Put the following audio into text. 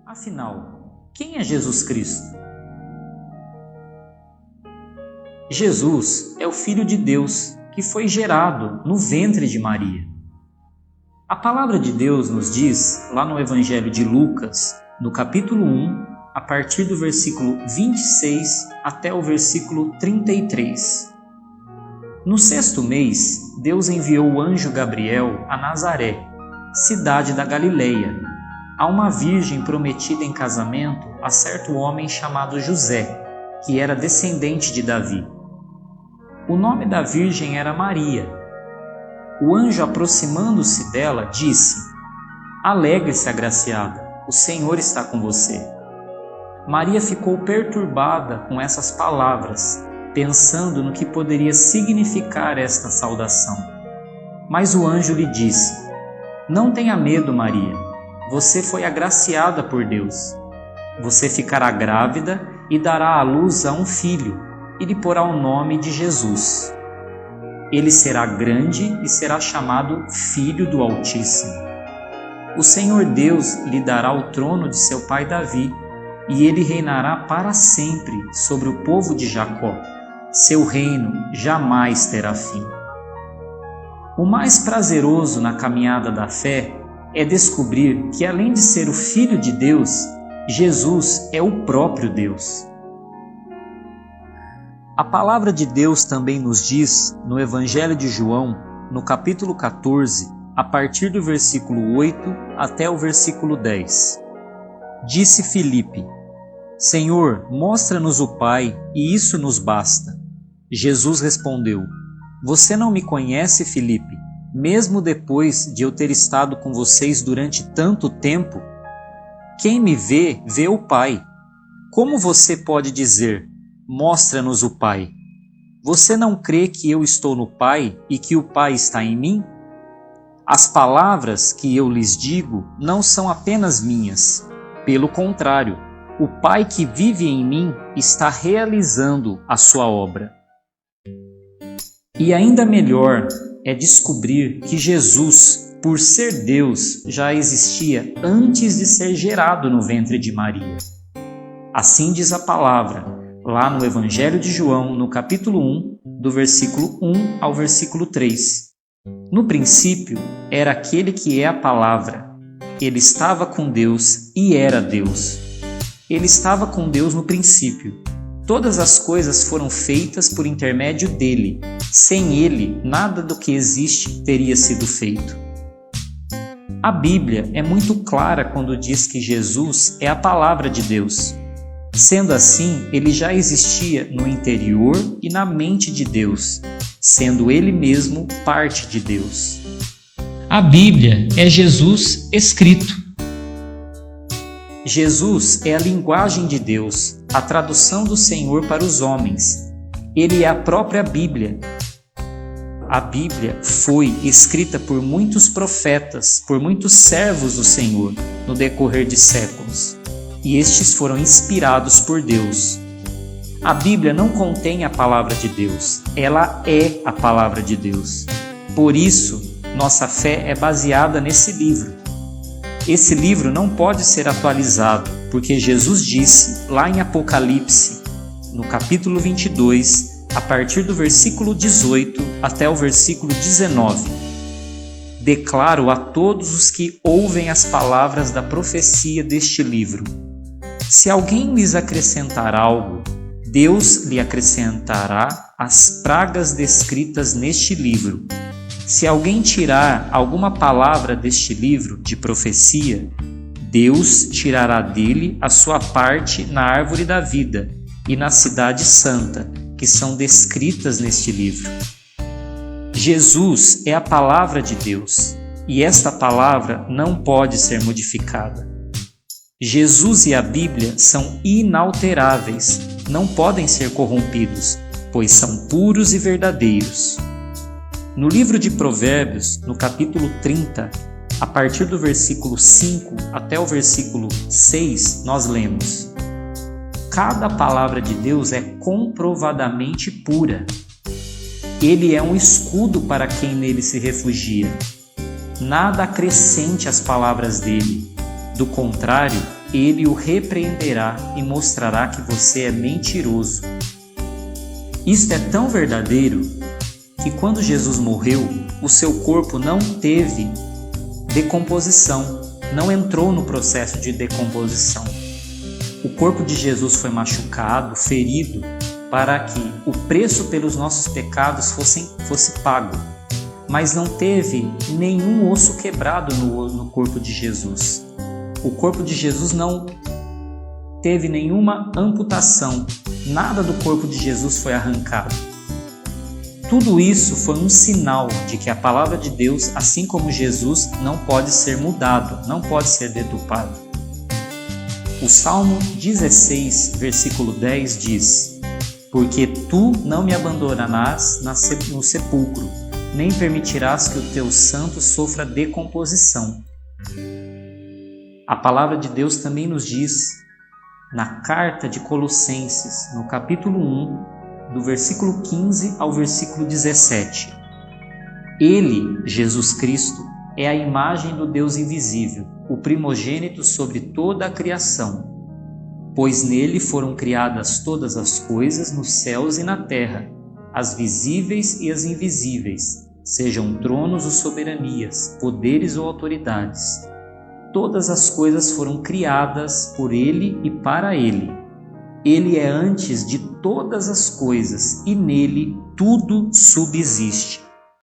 Afinal, quem é Jesus Cristo? Jesus é o Filho de Deus que foi gerado no ventre de Maria. A palavra de Deus nos diz, lá no Evangelho de Lucas, no capítulo 1, a partir do versículo 26 até o versículo 33. No 6º mês, Deus enviou o anjo Gabriel a Nazaré, cidade da Galileia, a uma virgem prometida em casamento a certo homem chamado José, que era descendente de Davi. O nome da virgem era Maria. O anjo, aproximando-se dela, disse: "Alegre-se, agraciada, o Senhor está com você." Maria ficou perturbada com essas palavras, pensando no que poderia significar esta saudação. Mas o anjo lhe disse: "Não tenha medo, Maria. Você foi agraciada por Deus. Você ficará grávida e dará à luz a um filho, e lhe porá o nome de Jesus. Ele será grande e será chamado Filho do Altíssimo. O Senhor Deus lhe dará o trono de seu pai Davi, e ele reinará para sempre sobre o povo de Jacó. Seu reino jamais terá fim." O mais prazeroso na caminhada da fé é descobrir que, além de ser o Filho de Deus, Jesus é o próprio Deus. A palavra de Deus também nos diz, no Evangelho de João, no capítulo 14, a partir do versículo 8 até o versículo 10. Disse Filipe: "Senhor, mostra-nos o Pai, e isso nos basta." Jesus respondeu: "Você não me conhece, Filipe, mesmo depois de eu ter estado com vocês durante tanto tempo? Quem me vê, vê o Pai. Como você pode dizer: mostra-nos o Pai? Você não crê que eu estou no Pai e que o Pai está em mim? As palavras que eu lhes digo não são apenas minhas. Pelo contrário, o Pai que vive em mim está realizando a sua obra." E ainda melhor é descobrir que Jesus, por ser Deus, já existia antes de ser gerado no ventre de Maria. Assim diz a palavra, lá no Evangelho de João, no capítulo 1, do versículo 1 ao versículo 3. "No princípio era aquele que é a palavra. Ele estava com Deus e era Deus. Ele estava com Deus no princípio. Todas as coisas foram feitas por intermédio dele. Sem ele, nada do que existe teria sido feito." A Bíblia é muito clara quando diz que Jesus é a palavra de Deus. Sendo assim, ele já existia no interior e na mente de Deus, sendo ele mesmo parte de Deus. A Bíblia é Jesus escrito. Jesus é a linguagem de Deus, a tradução do Senhor para os homens. Ele é a própria Bíblia. A Bíblia foi escrita por muitos profetas, por muitos servos do Senhor, no decorrer de séculos, e estes foram inspirados por Deus. A Bíblia não contém a palavra de Deus, ela é a palavra de Deus. Por isso, nossa fé é baseada nesse livro. Esse livro não pode ser atualizado, porque Jesus disse, lá em Apocalipse, no capítulo 22, a partir do versículo 18 até o versículo 19: "Declaro a todos os que ouvem as palavras da profecia deste livro: se alguém lhes acrescentar algo, Deus lhe acrescentará as pragas descritas neste livro. Se alguém tirar alguma palavra deste livro de profecia, Deus tirará dele a sua parte na árvore da vida e na cidade santa, que são descritas neste livro." Jesus é a palavra de Deus, e esta palavra não pode ser modificada. Jesus e a Bíblia são inalteráveis, não podem ser corrompidos, pois são puros e verdadeiros. No livro de Provérbios, no capítulo 30, a partir do versículo 5 até o versículo 6, nós lemos: "Cada palavra de Deus é comprovadamente pura. Ele é um escudo para quem nele se refugia. Nada acrescente às palavras dele. Do contrário, ele o repreenderá e mostrará que você é mentiroso. Isto é tão verdadeiro que quando Jesus morreu, o seu corpo não teve decomposição, não entrou no processo de decomposição. O corpo de Jesus foi machucado, ferido, para que o preço pelos nossos pecados fosse pago. Mas não teve nenhum osso quebrado no corpo de Jesus. O corpo de Jesus não teve nenhuma amputação. Nada do corpo de Jesus foi arrancado. Tudo isso foi um sinal de que a palavra de Deus, assim como Jesus, não pode ser mudado, não pode ser deturpado. O Salmo 16, versículo 10 diz: Porque tu não me abandonarás no sepulcro, nem permitirás que o teu santo sofra decomposição. A palavra de Deus também nos diz, na carta de Colossenses, no capítulo 1, do versículo 15 ao versículo 17. Ele, Jesus Cristo, é a imagem do Deus invisível, o primogênito sobre toda a criação. Pois nele foram criadas todas as coisas nos céus e na terra, as visíveis e as invisíveis, sejam tronos ou soberanias, poderes ou autoridades. Todas as coisas foram criadas por ele e para ele. Ele é antes de todas as coisas e nele tudo subsiste.